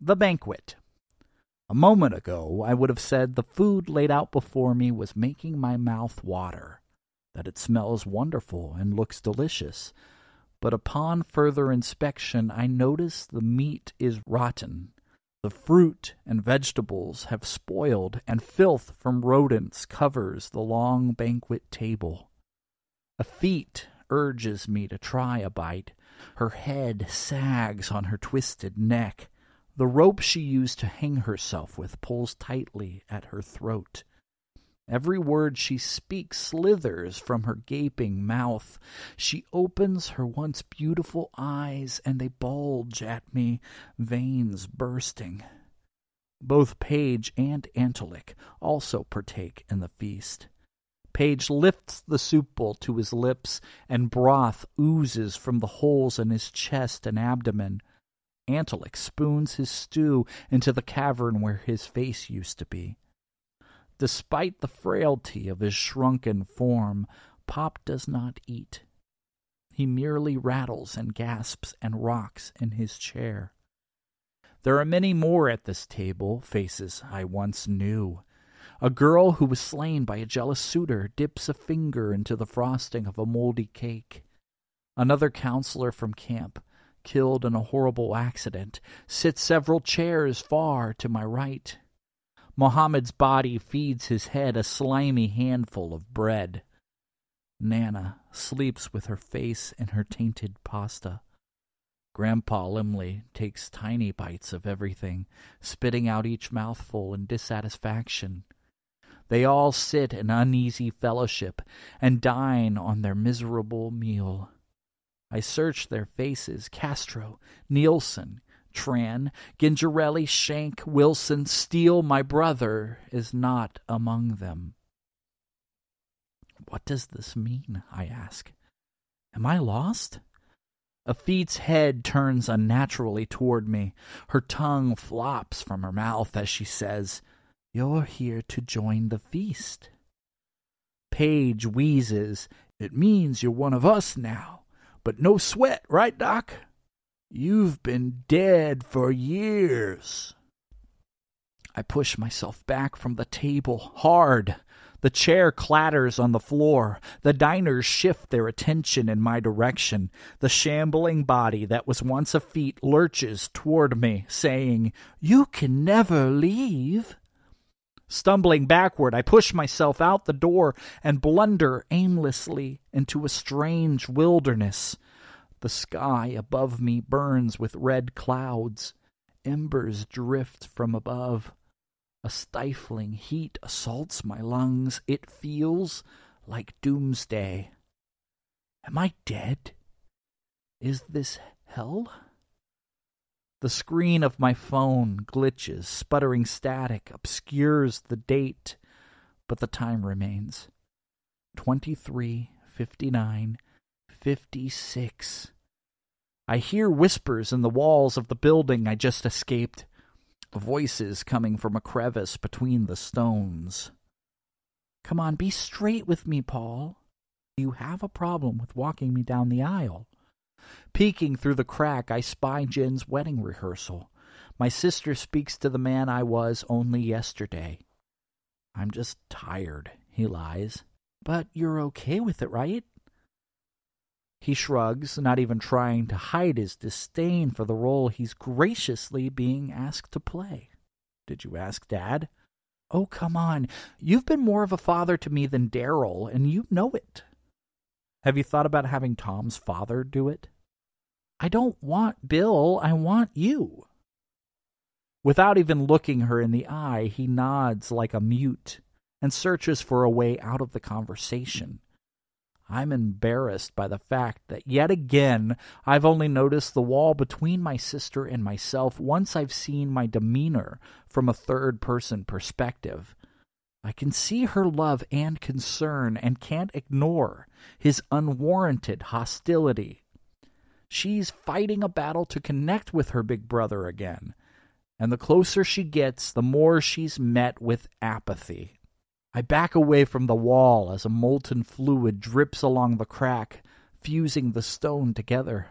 The Banquet. A moment ago, I would have said the food laid out before me was making my mouth water, that it smells wonderful and looks delicious. But upon further inspection, I notice the meat is rotten. The fruit and vegetables have spoiled, and filth from rodents covers the long banquet table. A feet urges me to try a bite. Her head sags on her twisted neck. The rope she used to hang herself with pulls tightly at her throat. Every word she speaks slithers from her gaping mouth. She opens her once beautiful eyes, and they bulge at me, veins bursting. Both Paige and Antelic also partake in the feast. Paige lifts the soup bowl to his lips, and broth oozes from the holes in his chest and abdomen. Antelic spoons his stew into the cavern where his face used to be. Despite the frailty of his shrunken form, Pop does not eat. He merely rattles and gasps and rocks in his chair. There are many more at this table, faces I once knew. A girl who was slain by a jealous suitor dips a finger into the frosting of a moldy cake. Another counselor from camp, killed in a horrible accident, sits several chairs far to my right. Mohammed's body feeds his head a slimy handful of bread. Nana sleeps with her face in her tainted pasta. Grandpa Limley takes tiny bites of everything, spitting out each mouthful in dissatisfaction. They all sit in uneasy fellowship and dine on their miserable meal. I search their faces. Castro, Nielsen, Tran, Gingerelli, Shank, Wilson, Steele, my brother, is not among them. What does this mean? I ask. Am I lost? Afeet's head turns unnaturally toward me. Her tongue flops from her mouth as she says, "You're here to join the feast." Paige wheezes, "It means you're one of us now. But no sweat, right, Doc? You've been dead for years." I push myself back from the table, hard. The chair clatters on the floor. The diners shift their attention in my direction. The shambling body that was once a feet lurches toward me, saying, "You can never leave." Stumbling backward, I push myself out the door and blunder aimlessly into a strange wilderness. The sky above me burns with red clouds. Embers drift from above. A stifling heat assaults my lungs. It feels like doomsday. Am I dead? Is this hell? The screen of my phone glitches. Sputtering static obscures the date, but the time remains. 23:59:56. I hear whispers in the walls of the building I just escaped. Voices coming from a crevice between the stones. Come on, be straight with me, Paul. You have a problem with walking me down the aisle. Peeking through the crack, I spy Jen's wedding rehearsal. My sister speaks to the man I was only yesterday. I'm just tired, he lies. But you're okay with it, right? He shrugs, not even trying to hide his disdain for the role he's graciously being asked to play. Did you ask Dad? Oh, come on. You've been more of a father to me than Daryl, and you know it. Have you thought about having Tom's father do it? I don't want Bill. I want you. Without even looking her in the eye, he nods like a mute and searches for a way out of the conversation. I'm embarrassed by the fact that yet again I've only noticed the wall between my sister and myself once I've seen my demeanor from a third-person perspective. I can see her love and concern and can't ignore his unwarranted hostility. She's fighting a battle to connect with her big brother again, and the closer she gets, the more she's met with apathy. I back away from the wall as a molten fluid drips along the crack, fusing the stone together.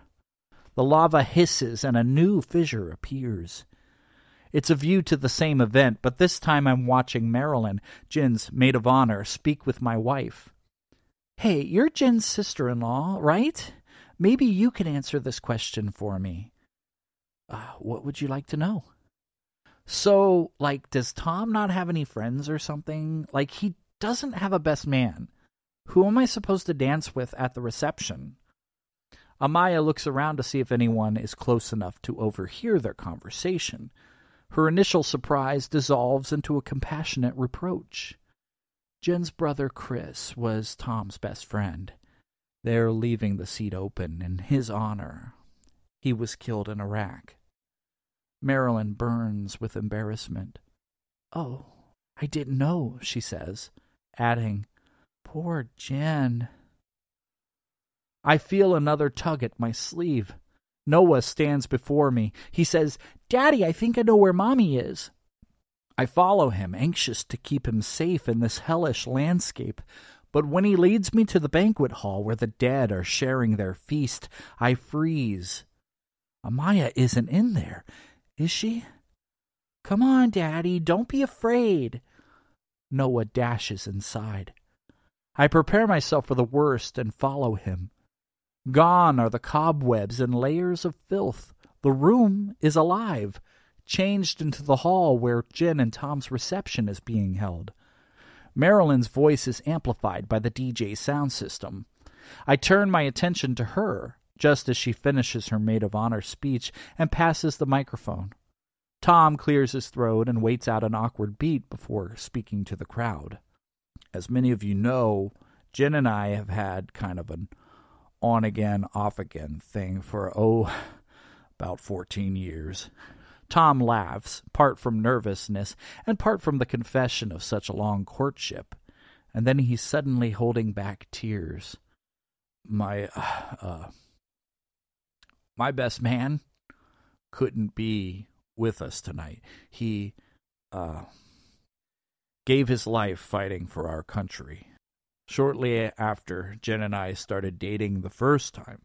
The lava hisses and a new fissure appears. It's a view to the same event, but this time I'm watching Marilyn, Jen's maid of honor, speak with my wife. "Hey, you're Jen's sister-in-law, right? Maybe you can answer this question for me." What would you like to know?" "So, does Tom not have any friends or something? He doesn't have a best man. Who am I supposed to dance with at the reception?" Amaya looks around to see if anyone is close enough to overhear their conversation. Her initial surprise dissolves into a compassionate reproach. Jen's brother Chris was Tom's best friend. They're leaving the seat open in his honor. He was killed in Iraq. Marilyn burns with embarrassment. "Oh, I didn't know," she says, adding, "Poor Jen." I feel another tug at my sleeve. Noah stands before me. He says, "Daddy, I think I know where Mommy is." I follow him, anxious to keep him safe in this hellish landscape. But when he leads me to the banquet hall where the dead are sharing their feast, I freeze. Amaya isn't in there, is she? "Come on, Daddy, don't be afraid." Noah dashes inside. I prepare myself for the worst and follow him. Gone are the cobwebs and layers of filth. The room is alive, changed into the hall where Jen and Tom's reception is being held. Marilyn's voice is amplified by the DJ sound system. I turn my attention to her, just as she finishes her maid of honor speech and passes the microphone. Tom clears his throat and waits out an awkward beat before speaking to the crowd. As many of you know, Jen and I have had kind of an on-again, off-again thing for, about 14 years. Tom laughs, part from nervousness and part from the confession of such a long courtship, and then he's suddenly holding back tears. My best man couldn't be with us tonight. He gave his life fighting for our country. Shortly after Jen and I started dating the first time.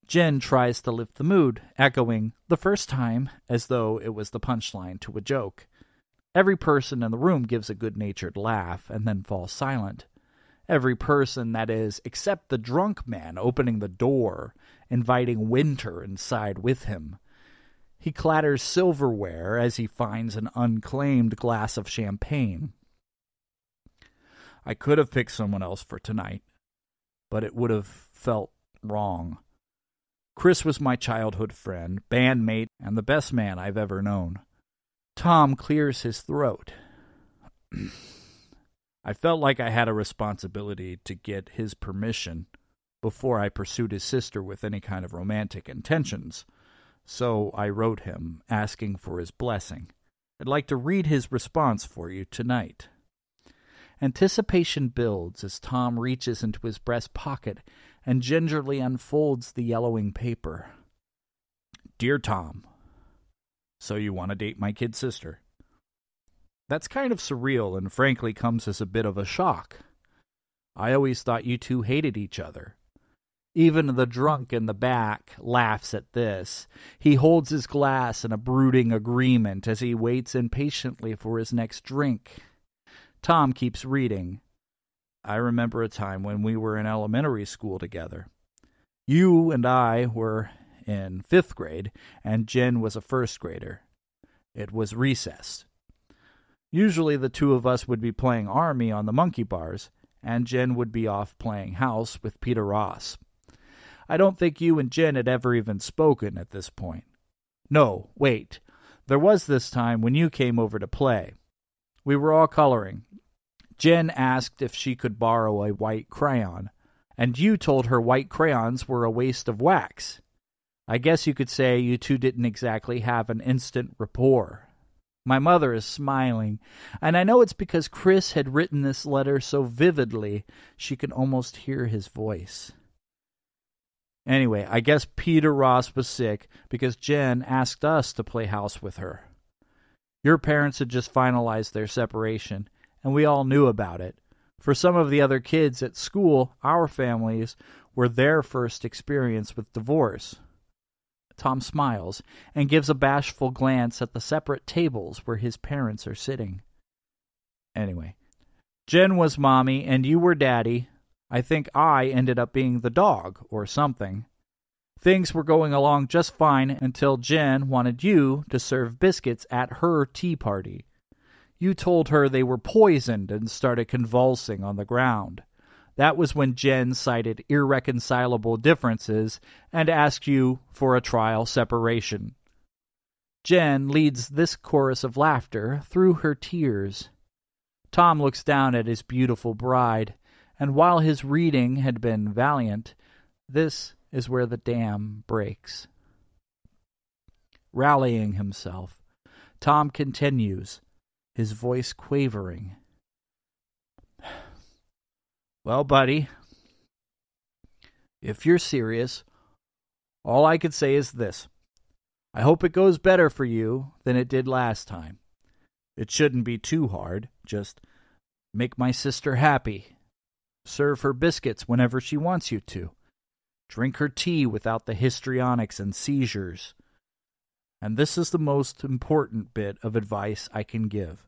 Jen tries to lift the mood, echoing "the first time" as though it was the punchline to a joke. Every person in the room gives a good-natured laugh and then falls silent. Every person, that is, except the drunk man opening the door, inviting winter inside with him. He clatters silverware as he finds an unclaimed glass of champagne. I could have picked someone else for tonight, but it would have felt wrong. Chris was my childhood friend, bandmate, and the best man I've ever known. Tom clears his throat. I felt like I had a responsibility to get his permission before I pursued his sister with any kind of romantic intentions, so I wrote him, asking for his blessing. I'd like to read his response for you tonight. Anticipation builds as Tom reaches into his breast pocket and gingerly unfolds the yellowing paper. Dear Tom, so you want to date my kid sister? That's kind of surreal and frankly comes as a bit of a shock. I always thought you two hated each other. Even the drunk in the back laughs at this. He holds his glass in a brooding agreement as he waits impatiently for his next drink. Tom keeps reading. I remember a time when we were in elementary school together. You and I were in 5th grade, and Jen was a 1st grader. It was recess. Usually the two of us would be playing Army on the monkey bars, and Jen would be off playing house with Peter Ross. I don't think you and Jen had ever even spoken at this point. No, wait. There was this time when you came over to play. We were all coloring. Jen asked if she could borrow a white crayon, and you told her white crayons were a waste of wax. I guess you could say you two didn't exactly have an instant rapport. My mother is smiling, and I know it's because Chris had written this letter so vividly she can almost hear his voice. Anyway, I guess Peter Ross was sick because Jen asked us to play house with her. Your parents had just finalized their separation, and we all knew about it. For some of the other kids at school, our families were their first experience with divorce. Tom smiles and gives a bashful glance at the separate tables where his parents are sitting. Anyway, Jen was Mommy and you were Daddy. I think I ended up being the dog or something. Things were going along just fine until Jen wanted you to serve biscuits at her tea party. You told her they were poisoned and started convulsing on the ground. That was when Jen cited irreconcilable differences and asked you for a trial separation. Jen leads this chorus of laughter through her tears. Tom looks down at his beautiful bride, and while his reading had been valiant, this is where the dam breaks. Rallying himself, Tom continues, his voice quavering. Well, buddy, if you're serious, all I could say is this. I hope it goes better for you than it did last time. It shouldn't be too hard. Just make my sister happy. Serve her biscuits whenever she wants you to. Drink her tea without the histrionics and seizures. And this is the most important bit of advice I can give.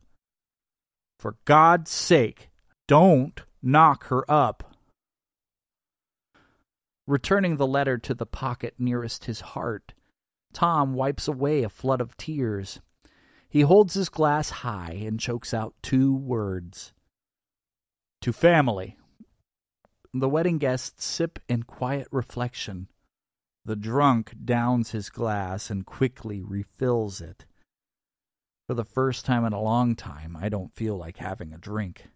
For God's sake, don't knock her up. Returning the letter to the pocket nearest his heart, Tom wipes away a flood of tears. He holds his glass high and chokes out 2 words. To family. The wedding guests sip in quiet reflection. The drunk downs his glass and quickly refills it. For the first time in a long time, I don't feel like having a drink.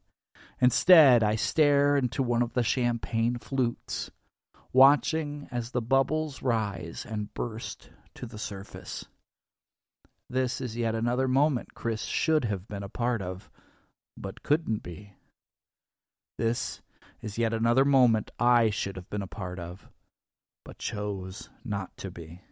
Instead, I stare into one of the champagne flutes, watching as the bubbles rise and burst to the surface. This is yet another moment Chris should have been a part of, but couldn't be. This is yet another moment I should have been a part of, but chose not to be.